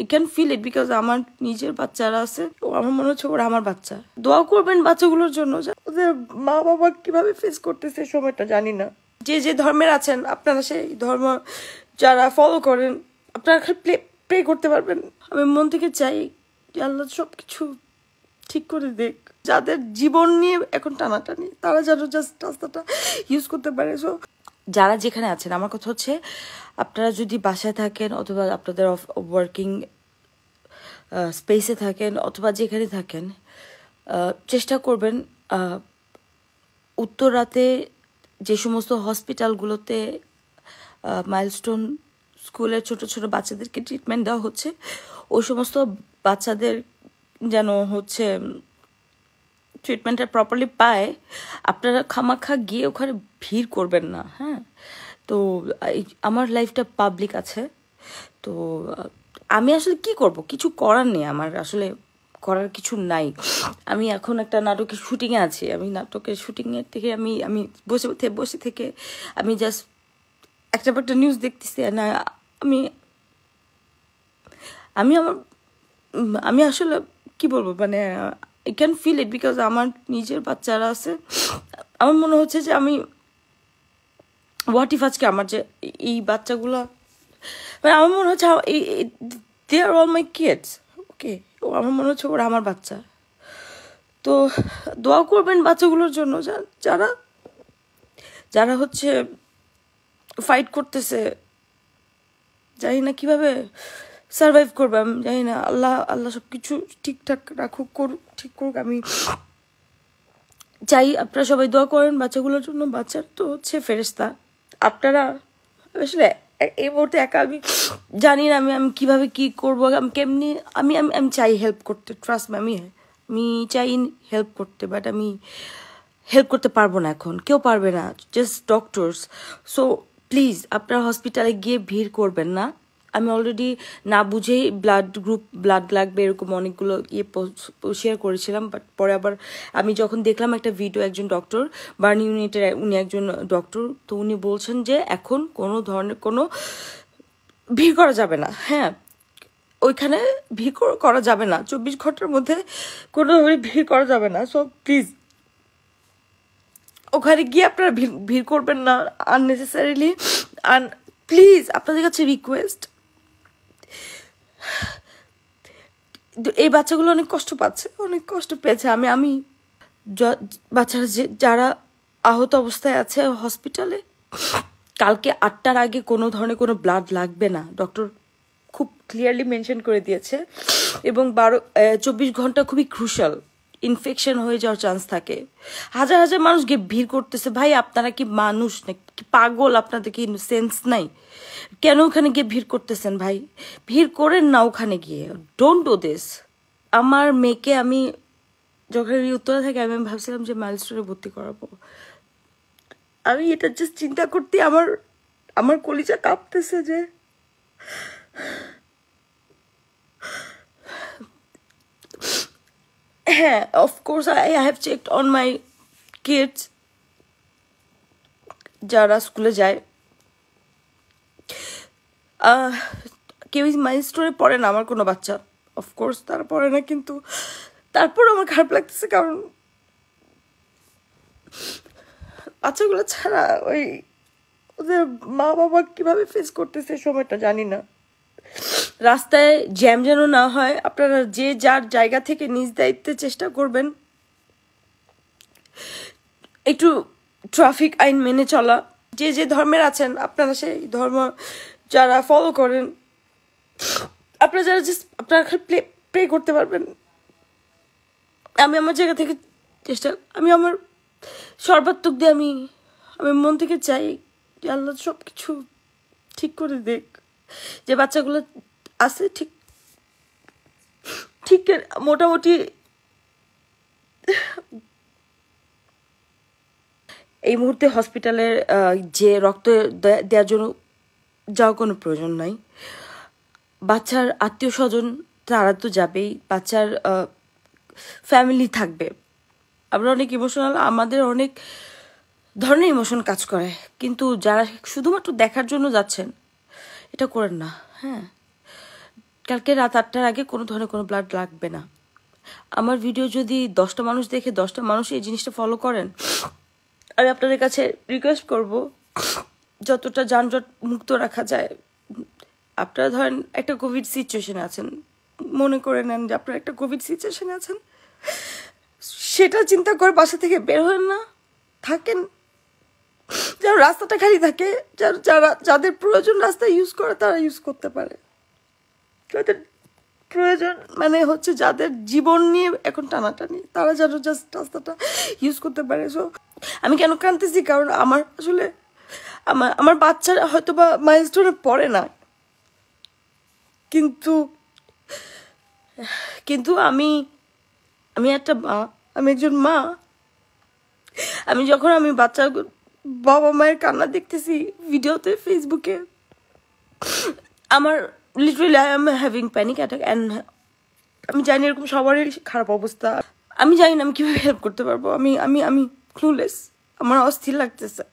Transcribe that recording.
I can feel it because আমার নিজের বাচ্চারা আছে, আমার মনে হচ্ছে ওরা আমার বাচ্চা। দোয়া করবেন বাচ্চাগুলোর জন্য, ওদের মা বাবা কিভাবে ফেস করতেছে সময়টা জানি না। যে যে ধর্মের আছেন আপনারা, সেই ধর্ম যারা ফলো করেন, আপনারা প্রে করতে পারবেন। আমি মন থেকে চাই যে আল্লাহ সবকিছু ঠিক করে দেখ। যাদের জীবন নিয়ে এখন টানাটানি, তারা যেন জাস্ট রাস্তাটা ইউজ করতে পারে। সো যারা যেখানে আছেন, আমার কথা হচ্ছে আপনারা যদি বাসায় থাকেন অথবা আপনাদের ওয়ার্কিং স্পেসে থাকেন অথবা যেখানে থাকেন, চেষ্টা করবেন উত্তরাতে যে সমস্ত হসপিটালগুলোতে মাইলস্টোন স্কুলের ছোট ছোট বাচ্চাদেরকে ট্রিটমেন্ট দেওয়া হচ্ছে, ওই সমস্ত বাচ্চাদের যেন হচ্ছে ট্রিটমেন্টটা প্রপারলি পায়। আপনারা খামাখা গিয়ে ওখানে ভিড় করবেন না। হ্যাঁ, তো আমার লাইফটা পাবলিক আছে, তো আমি আসলে কি করব, কিছু করার নেই, আমার আসলে করার কিছু নাই। আমি এখন একটা নাটকের শুটিংয়ে আছি, আমি নাটকের শুটিংয়ের থেকে আমি বসে থেকে আমি জাস্ট একটা নিউজ দেখতেছি না। আমি আমি আমার আমি আসলে কি বলবো, মানে I can feel it because আমার নিজের বাচ্চারা আছে। আমার মনে হচ্ছে যে আমি হোয়াট ইফ আজকে আমার যে এই বাচ্চাগুলো, মানে আমার মনে হচ্ছে দে আর অল মাই কিডস। ওকে, আমার মনে হচ্ছে ওরা আমার বাচ্চা। তো দোয়া করবেন বাচ্চাগুলোর জন্য, যারা যারা হচ্ছে ফাইট করতেছে। জানি না কিভাবে সার্ভাইভ করবে, আমি জানি না। আল্লাহ সব কিছু ঠিকঠাক ঠিক করুক। আমি চাই আপনারা সবাই দোয়া করেন বাচ্চাগুলোর জন্য। বাচ্চার তো হচ্ছে ফেরেশতা। আপনারা আসলে এই মুহূর্তে একা, আমি জানি না আমি কিভাবে কি করবো, আমি কেমনি, আমি চাই হেল্প করতে, ট্রাস্ট মি, আমি চাই হেল্প করতে, বাট আমি হেল্প করতে পারবো না এখন, কেউ পারবে না, জাস্ট ডক্টরস। সো প্লিজ আপনারা হসপিটালে গিয়ে ভিড় করবেন না। আমি অলরেডি না বুঝেই ব্লাড লাগবে এরকম অনেকগুলো শেয়ার করেছিলাম, বাট পরে আবার আমি যখন দেখলাম একটা ভিডিও, একজন ডক্টর বার্ন ইউনিটের, উনি একজন ডক্টর, তো উনি বলছেন যে এখন কোনো ধরনের কোনো ভিড় করা যাবে না। হ্যাঁ, ওইখানে ভিড় করা যাবে না, 24 ঘন্টার মধ্যে কোনোভাবে ভিড় করা যাবে না। সো প্লিজ ওখানে গিয়ে আপনারা ভিড় করবেন না আননেসেসারিলি। অ্যান্ড প্লিজ আপনাদের কাছে রিকোয়েস্ট, এই বাচ্চাগুলো অনেক কষ্ট পাচ্ছে, অনেক কষ্ট পেয়েছে। আমি বাচ্চারা যারা আহত অবস্থায় আছে হসপিটালে, কালকে 8টার আগে কোনো ধরনের কোনো ব্লাড লাগবে না, ডক্টর খুব ক্লিয়ারলি মেনশন করে দিয়েছে। এবং 24 ঘন্টা খুবই ক্রুশাল, ইনফেকশন হয়ে যাওয়ার চান্স থাকে। হাজার হাজার মানুষ গিয়ে ভিড় করতেছে। ভাই আপনারা কি মানুষ নাকি পাগল? আপনাদের কি সেন্স নাই? কেন ওখানে গিয়ে ভিড় করতেছেন? ভাই ভিড় করেন না ওখানে গিয়ে, ডোন্ট ডু দিস। আমার মেয়েকে আমি যখন উত্তরে থাকি, আমি ভাবছিলাম যে মাইলস্টোনে ভর্তি করাবো। আমি এটা জাস্ট চিন্তা করতে আমার কলিজা কাঁপতেছে যে হ্যাঁ, of course I have checked on my kids যারা স্কুলে যায়। কেউ মাইলস্টোনে পড়ে না আমার কোনো বাচ্চা, অফকোর্স তারা পড়ে না, কিন্তু তারপর আমার খারাপ লাগতেছে, কারণ বাচ্চাগুলো ছাড়া ওদের মা বাবা কিভাবে ফেস করতেছে সময়টা জানি না। রাস্তায় জ্যাম যেন না হয়। আপনারা যে যার জায়গা থেকে নিজ দায়িত্বে চেষ্টা করবেন একটু ট্রাফিক আইন মেনে চলা। যে যে ধর্মের আছেন আপনারা, সেই ধর্ম যারা ফলো করেন, আপনারা আপনারা প্রে করতে পারবেন। আমি আমার জায়গা থেকে আমি আমার সর্বাত্মক দিয়ে আমি মন থেকে চাই যে আল্লাহ সবকিছু ঠিক করে দেখ। যে বাচ্চাগুলো আছে ঠিক মোটামুটি এই মুহূর্তে হসপিটালের যে রক্ত দেওয়ার জন্য যাওয়ার কোনো প্রয়োজন নাই। বাচ্চার আত্মীয় স্বজন তারা তো যাবেই, বাচ্চার ফ্যামিলি থাকবে। আমরা অনেক ইমোশনাল, আমাদের অনেক ধরনের ইমোশন কাজ করে, কিন্তু যারা শুধুমাত্র দেখার জন্য যাচ্ছেন এটা করেন না। হ্যাঁ, কালকে রাত 8টার আগে কোনো ধরনের কোনো ব্লাড লাগবে না। আমার ভিডিও যদি 10টা মানুষ দেখে 10টা মানুষ এই জিনিসটা ফলো করেন, আমি আপনাদের কাছে রিকোয়েস্ট করব যতটা যানজট মুক্ত রাখা যায়। আপনারা ধরেন একটা কোভিড সিচুয়েশনে আছেন, মনে করে নেন যে আপনারা একটা কোভিড সিচুয়েশনে আছেন, সেটা চিন্তা করে বাসা থেকে বের হন না, থাকেন যেন রাস্তাটা খালি থাকে, যাদের প্রয়োজন রাস্তা ইউজ করে তারা ইউজ করতে পারে, যাদের প্রয়োজন মানে হচ্ছে যাদের জীবন নিয়ে এখন টানাটানি তারা যেন জাস্ট রাস্তাটা ইউজ করতে পারে। সো আমি কেন কাঁদতেছি, কারণ আমার আসলে আমার বাচ্চারা হয়তো বা মাইলস্টোনে পড়ে না, কিন্তু আমি একটা মা, আমি একজন মা। আমি যখন বাচ্চা বাবা মায়ের কান্না দেখতেছি ভিডিওতে ফেসবুকে, আমার literally I am having panic attack. And আমি জানি এরকম সবারই খারাপ অবস্থা, আমি জানি না আমি কিভাবে হেল্প করতে পারবো। আমি ক্লুলেস, আমার অস্থির লাগতেছে।